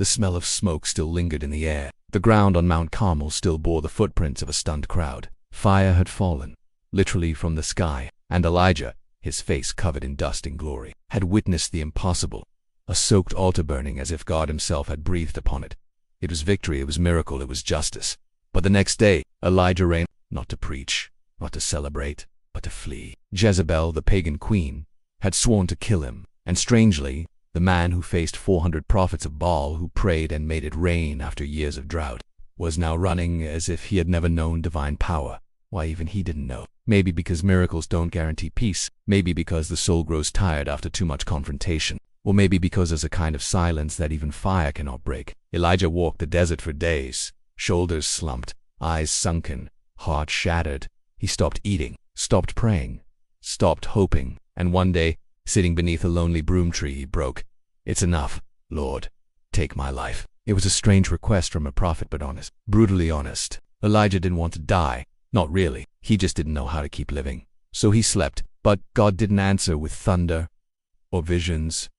The smell of smoke still lingered in the air. The ground on Mount Carmel still bore the footprints of a stunned crowd. Fire had fallen, literally from the sky, and Elijah, his face covered in dust and glory, had witnessed the impossible. A soaked altar burning as if God himself had breathed upon it. It was victory, it was miracle, it was justice. But the next day, Elijah reigned, not to preach, not to celebrate, but to flee. Jezebel, the pagan queen, had sworn to kill him, and strangely, the man who faced 400 prophets of Baal who prayed and made it rain after years of drought, was now running as if he had never known divine power. Why, even he didn't know. Maybe because miracles don't guarantee peace, maybe because the soul grows tired after too much confrontation, or maybe because there's a kind of silence that even fire cannot break. Elijah walked the desert for days, shoulders slumped, eyes sunken, heart shattered. He stopped eating, stopped praying, stopped hoping, and one day, sitting beneath a lonely broom tree, he broke, "It's enough, Lord. Take my life." It was a strange request from a prophet, but honest, brutally honest. Elijah didn't want to die. Not really. He just didn't know how to keep living. So he slept, but God didn't answer with thunder, or visions,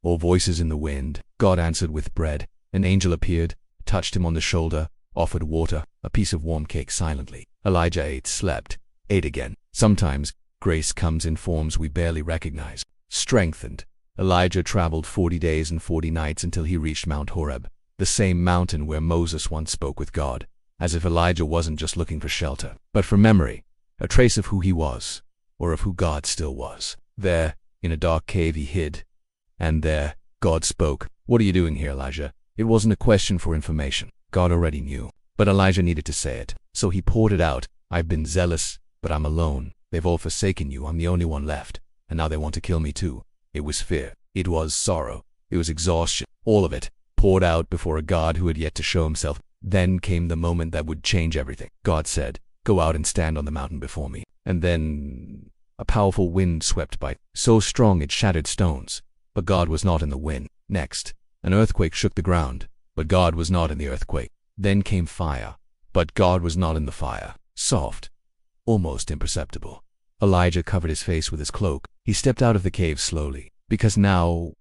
or voices in the wind. God answered with bread. An angel appeared, touched him on the shoulder, offered water, a piece of warm cake silently. Elijah ate, slept, ate again. Sometimes, grace comes in forms we barely recognize. Strengthened, Elijah traveled 40 days and 40 nights until he reached Mount Horeb, the same mountain where Moses once spoke with God, as if Elijah wasn't just looking for shelter, but for memory, a trace of who he was, or of who God still was. There, in a dark cave he hid, and there, God spoke. "What are you doing here, Elijah?" It wasn't a question for information. God already knew, but Elijah needed to say it, so he poured it out. "I've been zealous, but I'm alone. They've all forsaken you. I'm the only one left, and now they want to kill me too." It was fear. It was sorrow. It was exhaustion. All of it, poured out before a God who had yet to show himself. Then came the moment that would change everything. God said, "Go out and stand on the mountain before me." And then a powerful wind swept by, so strong it shattered stones. But God was not in the wind. Next, an earthquake shook the ground, but God was not in the earthquake. Then came fire, but God was not in the fire. Soft, almost imperceptible. Elijah covered his face with his cloak. He stepped out of the cave slowly, because now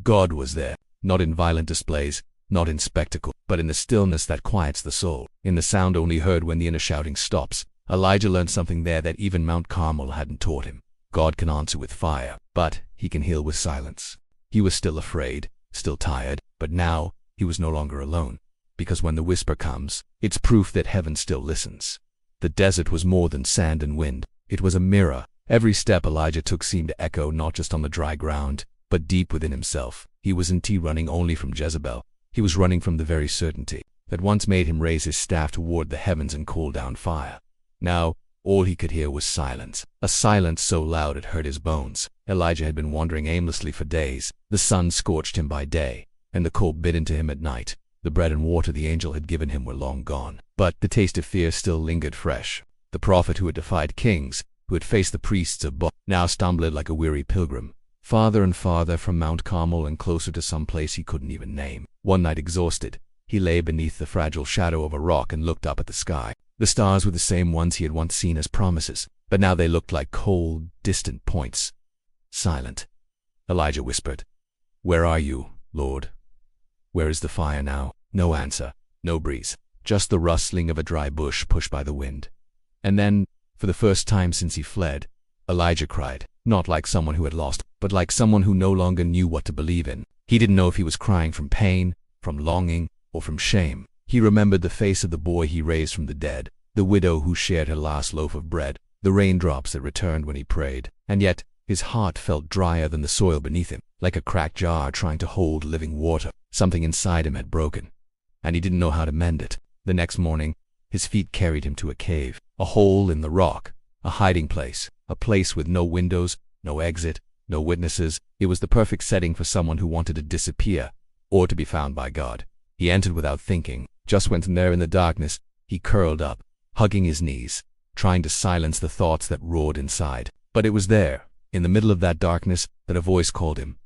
God was there, not in violent displays, not in spectacle, but in the stillness that quiets the soul, in the sound only heard when the inner shouting stops. Elijah learned something there that even Mount Carmel hadn't taught him. God can answer with fire, but he can heal with silence. He was still afraid, still tired, but now he was no longer alone, because when the whisper comes, it's proof that heaven still listens. The desert was more than sand and wind. It was a mirror. Every step Elijah took seemed to echo not just on the dry ground, but deep within himself. He wasn't running only from Jezebel. He was running from the very certainty that once made him raise his staff toward the heavens and call down fire. Now, all he could hear was silence, a silence so loud it hurt his bones. Elijah had been wandering aimlessly for days. The sun scorched him by day, and the cold bit into him at night. The bread and water the angel had given him were long gone, but the taste of fear still lingered fresh. The prophet who had defied kings, who had faced the priests of Baal, now stumbled like a weary pilgrim, farther and farther from Mount Carmel and closer to some place he couldn't even name. One night, exhausted, he lay beneath the fragile shadow of a rock and looked up at the sky. The stars were the same ones he had once seen as promises, but now they looked like cold, distant points. Silent. Elijah whispered, "Where are you, Lord? Where is the fire now?" No answer, no breeze, just the rustling of a dry bush pushed by the wind. And then, for the first time since he fled, Elijah cried, not like someone who had lost, but like someone who no longer knew what to believe in. He didn't know if he was crying from pain, from longing, or from shame. He remembered the face of the boy he raised from the dead, the widow who shared her last loaf of bread, the raindrops that returned when he prayed, and yet his heart felt drier than the soil beneath him, like a cracked jar trying to hold living water. Something inside him had broken, and he didn't know how to mend it. The next morning, his feet carried him to a cave, a hole in the rock, a hiding place, a place with no windows, no exit, no witnesses. It was the perfect setting for someone who wanted to disappear, or to be found by God. He entered without thinking, just went in there in the darkness. He curled up, hugging his knees, trying to silence the thoughts that roared inside. But it was there, in the middle of that darkness, that a voice called him.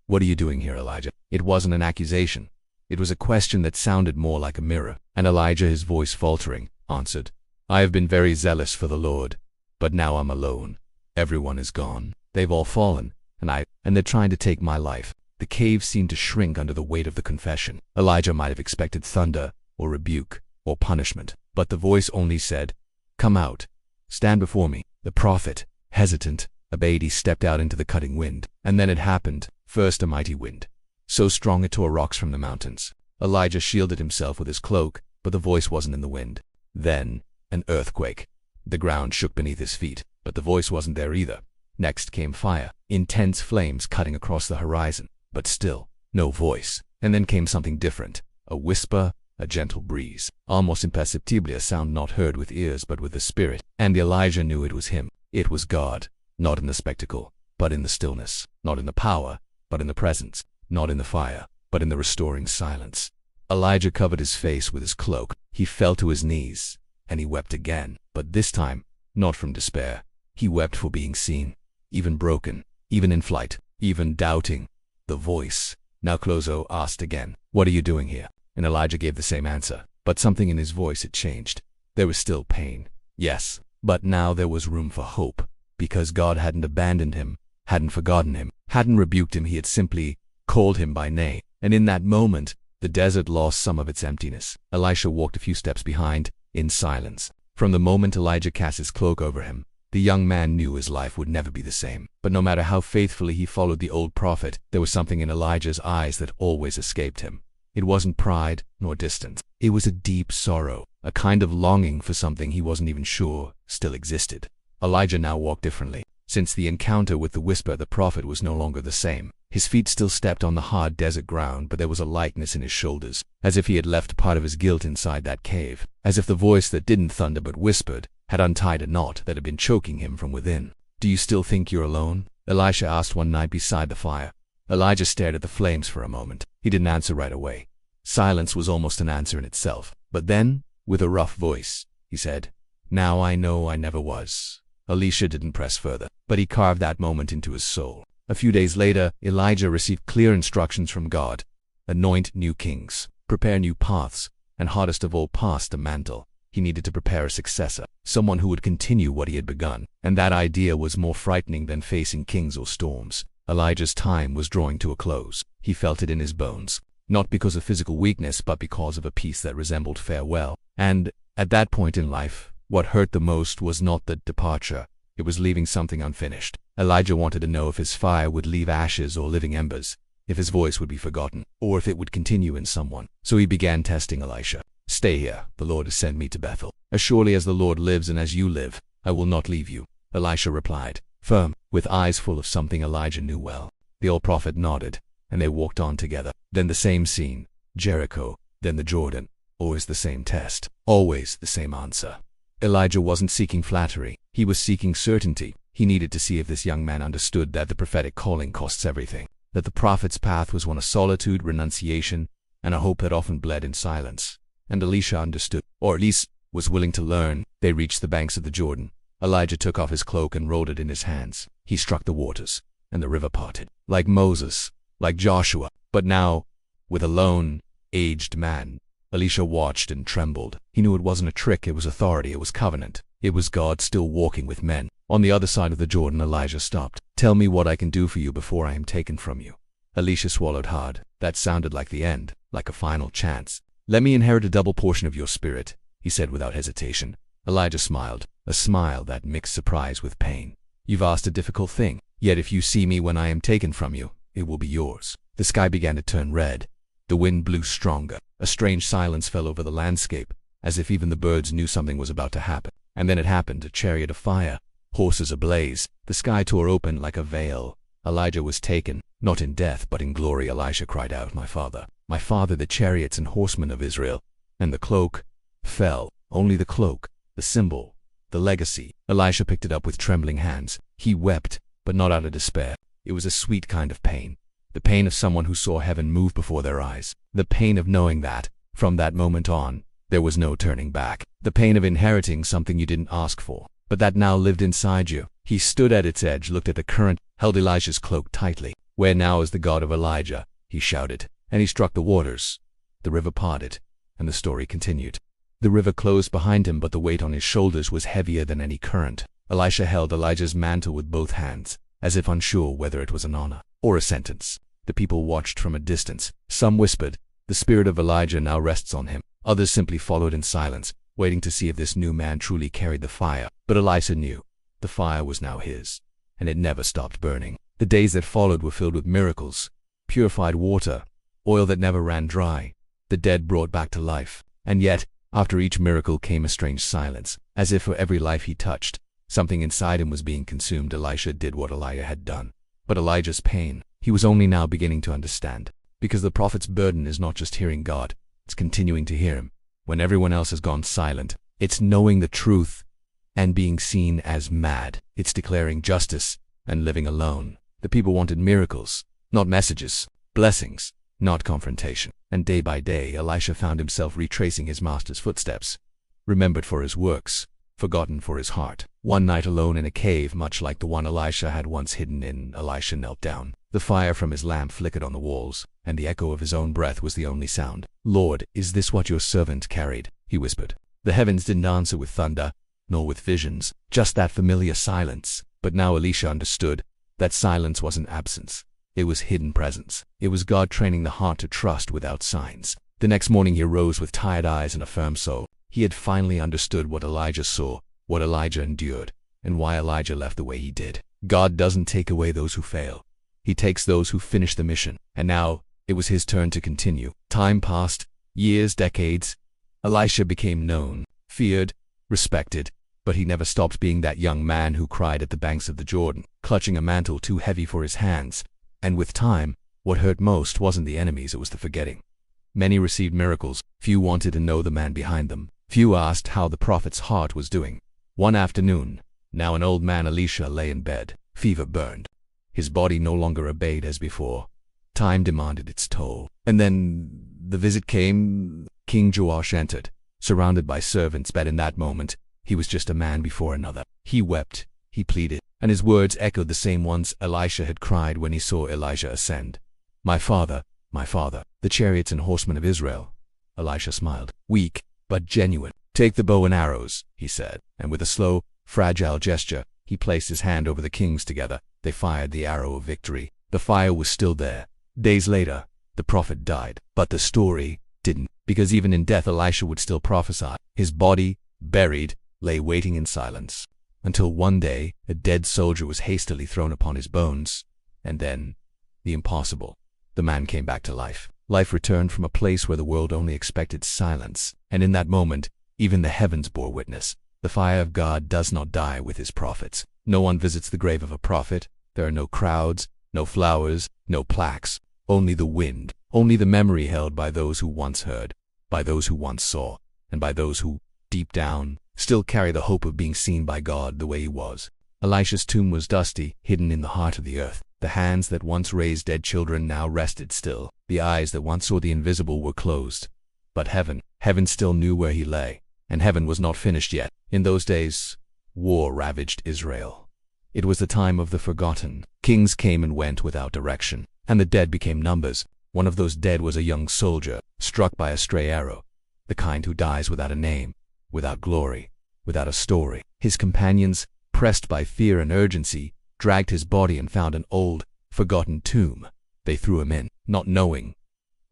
"What are you doing here, Elijah?" It wasn't an accusation. It was a question that sounded more like a mirror. And Elijah, his voice faltering, answered, "I have been very zealous for the Lord, but now I'm alone. Everyone is gone. They've all fallen, and they're trying to take my life." The cave seemed to shrink under the weight of the confession. Elijah might have expected thunder, or rebuke, or punishment, but the voice only said, "Come out. Stand before me." The prophet, hesitant, obeyed. He stepped out into the cutting wind. And then it happened. First a mighty wind, so strong it tore rocks from the mountains. Elijah shielded himself with his cloak, but the voice wasn't in the wind. Then, an earthquake. The ground shook beneath his feet, but the voice wasn't there either. Next came fire, intense flames cutting across the horizon, but still, no voice. And then came something different, a whisper, a gentle breeze, almost imperceptibly, a sound not heard with ears but with the spirit. And Elijah knew it was him. It was God, not in the spectacle, but in the stillness, not in the power, but in the presence, not in the fire, but in the restoring silence. Elijah covered his face with his cloak. He fell to his knees, and he wept again, but this time, not from despair. He wept for being seen, even broken, even in flight, even doubting. The voice, now closer, asked again, "What are you doing here?" And Elijah gave the same answer, but something in his voice had changed. There was still pain, yes, but now there was room for hope, because God hadn't abandoned him, hadn't forgotten him, hadn't rebuked him. He had simply called him by name. And in that moment, the desert lost some of its emptiness. Elisha walked a few steps behind, in silence. From the moment Elijah cast his cloak over him, the young man knew his life would never be the same. But no matter how faithfully he followed the old prophet, there was something in Elijah's eyes that always escaped him. It wasn't pride nor distance. It was a deep sorrow, a kind of longing for something he wasn't even sure still existed. Elijah now walked differently. Since the encounter with the whisper, the prophet was no longer the same. His feet still stepped on the hard desert ground, but there was a lightness in his shoulders, as if he had left part of his guilt inside that cave, as if the voice that didn't thunder but whispered had untied a knot that had been choking him from within. "Do you still think you're alone?" Elisha asked one night beside the fire. Elijah stared at the flames for a moment. He didn't answer right away. Silence was almost an answer in itself. But then, with a rough voice, he said, "Now I know I never was." Elisha didn't press further, but he carved that moment into his soul. A few days later, Elijah received clear instructions from God. Anoint new kings, prepare new paths, and hardest of all, pass the mantle. He needed to prepare a successor, someone who would continue what he had begun. And that idea was more frightening than facing kings or storms. Elijah's time was drawing to a close. He felt it in his bones, not because of physical weakness, but because of a peace that resembled farewell. And at that point in life, what hurt the most was not the departure. It was leaving something unfinished. Elijah wanted to know if his fire would leave ashes or living embers, if his voice would be forgotten, or if it would continue in someone. So he began testing Elisha. "Stay here. The Lord has sent me to Bethel. As surely as the Lord lives and as you live, I will not leave you." Elisha replied, firm, with eyes full of something Elijah knew well. The old prophet nodded, and they walked on together. Then the same scene, Jericho, then the Jordan. Always the same test, always the same answer. Elijah wasn't seeking flattery. He was seeking certainty. He needed to see if this young man understood that the prophetic calling costs everything, that the prophet's path was one of solitude, renunciation, and a hope that often bled in silence. And Elisha understood, or at least was willing to learn. They reached the banks of the Jordan. Elijah took off his cloak and rolled it in his hands. He struck the waters, and the river parted. Like Moses, like Joshua, but now, with a lone, aged man. Elisha watched and trembled. He knew it wasn't a trick, it was authority, it was covenant. It was God still walking with men. On the other side of the Jordan, Elijah stopped. "Tell me what I can do for you before I am taken from you." Elisha swallowed hard. That sounded like the end, like a final chance. "Let me inherit a double portion of your spirit," he said without hesitation. Elijah smiled, a smile that mixed surprise with pain. "You've asked a difficult thing, yet if you see me when I am taken from you, it will be yours." The sky began to turn red. The wind blew stronger. A strange silence fell over the landscape, as if even the birds knew something was about to happen. And then it happened, a chariot of fire, horses ablaze. The sky tore open like a veil. Elijah was taken, not in death, but in glory. Elisha cried out, my father, the chariots and horsemen of Israel." And the cloak fell, only the cloak, the symbol, the legacy. Elisha picked it up with trembling hands. He wept, but not out of despair. It was a sweet kind of pain. The pain of someone who saw heaven move before their eyes. The pain of knowing that, from that moment on, there was no turning back. The pain of inheriting something you didn't ask for, but that now lived inside you. He stood at its edge, looked at the current, held Elijah's cloak tightly. "Where now is the God of Elijah?" he shouted, and he struck the waters. The river parted, and the story continued. The river closed behind him, but the weight on his shoulders was heavier than any current. Elisha held Elijah's mantle with both hands, as if unsure whether it was an honor or a sentence. The people watched from a distance. Some whispered, "The spirit of Elijah now rests on him." Others simply followed in silence, waiting to see if this new man truly carried the fire. But Elisha knew. The fire was now his, and it never stopped burning. The days that followed were filled with miracles. Purified water, oil that never ran dry, the dead brought back to life. And yet, after each miracle came a strange silence, as if for every life he touched, something inside him was being consumed. Elisha did what Elijah had done. But Elijah's pain, he was only now beginning to understand. Because the prophet's burden is not just hearing God, it's continuing to hear him. When everyone else has gone silent, it's knowing the truth and being seen as mad. It's declaring justice and living alone. The people wanted miracles, not messages, blessings, not confrontation. And day by day, Elisha found himself retracing his master's footsteps, remembered for his works, forgotten for his heart. One night alone in a cave, much like the one Elisha had once hidden in, Elisha knelt down. The fire from his lamp flickered on the walls, and the echo of his own breath was the only sound. "Lord, is this what your servant carried?" he whispered. The heavens didn't answer with thunder, nor with visions, just that familiar silence. But now Elisha understood. That silence wasn't absence. It was hidden presence. It was God training the heart to trust without signs. The next morning he rose with tired eyes and a firm soul. He had finally understood what Elijah saw, what Elijah endured, and why Elijah left the way he did. God doesn't take away those who fail. He takes those who finish the mission. And now, it was his turn to continue. Time passed, years, decades. Elisha became known, feared, respected, but he never stopped being that young man who cried at the banks of the Jordan, clutching a mantle too heavy for his hands. And with time, what hurt most wasn't the enemies, it was the forgetting. Many received miracles. Few wanted to know the man behind them. Few asked how the prophet's heart was doing. One afternoon, now an old man, Elisha lay in bed. Fever burned. His body no longer obeyed as before. Time demanded its toll. And then the visit came. King Joash entered, surrounded by servants, but in that moment, he was just a man before another. He wept, he pleaded, and his words echoed the same ones Elisha had cried when he saw Elijah ascend. My father, the chariots and horsemen of Israel." Elisha smiled. Weak, but genuine. "Take the bow and arrows," he said, and with a slow, fragile gesture, he placed his hand over the kings. Together, they fired the arrow of victory. The fire was still there. Days later, the prophet died. But the story didn't, because even in death Elisha would still prophesy. His body, buried, lay waiting in silence, until one day a dead soldier was hastily thrown upon his bones. And then, the impossible. The man came back to life. Life returned from a place where the world only expected silence. And in that moment, even the heavens bore witness. The fire of God does not die with his prophets. No one visits the grave of a prophet. There are no crowds, no flowers, no plaques. Only the wind, only the memory held by those who once heard, by those who once saw, and by those who, deep down, still carry the hope of being seen by God the way he was. Elisha's tomb was dusty, hidden in the heart of the earth. The hands that once raised dead children now rested still. The eyes that once saw the invisible were closed. But heaven still knew where he lay. And heaven was not finished yet. In those days, war ravaged Israel. It was the time of the forgotten. Kings came and went without direction, and the dead became numbers. One of those dead was a young soldier, struck by a stray arrow. The kind who dies without a name, without glory, without a story. His companions, pressed by fear and urgency, dragged his body and found an old, forgotten tomb. They threw him in, not knowing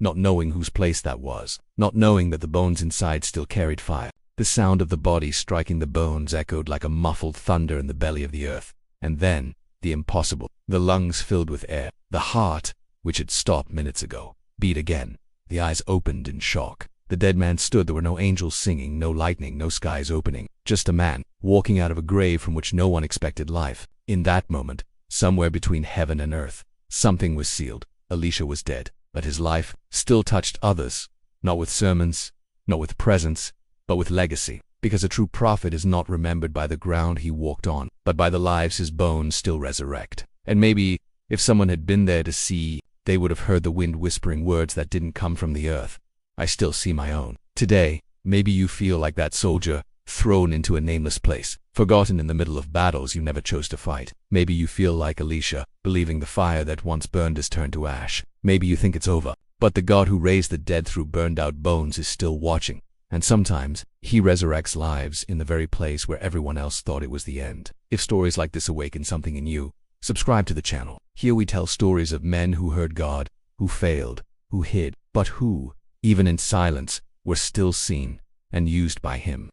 whose place that was, not knowing that the bones inside still carried fire. The sound of the body striking the bones echoed like a muffled thunder in the belly of the earth. And then, the impossible. The lungs filled with air. The heart, which had stopped minutes ago, beat again. The eyes opened in shock. The dead man stood. There were no angels singing, no lightning, no skies opening. Just a man, walking out of a grave from which no one expected life. In that moment, somewhere between heaven and earth, something was sealed. Elisha was dead, but his life still touched others, not with sermons, not with presence, but with legacy. Because a true prophet is not remembered by the ground he walked on, but by the lives his bones still resurrect. And maybe, if someone had been there to see, they would have heard the wind whispering words that didn't come from the earth. I still see my own. Today, maybe you feel like that soldier, thrown into a nameless place, forgotten in the middle of battles you never chose to fight. Maybe you feel like Elisha, believing the fire that once burned has turned to ash. Maybe you think it's over, but the God who raised the dead through burned-out bones is still watching. And sometimes, he resurrects lives in the very place where everyone else thought it was the end. If stories like this awaken something in you, Subscribe to the channel. Here we tell stories of men who heard God, who failed, who hid, but who, even in silence, were still seen and used by Him.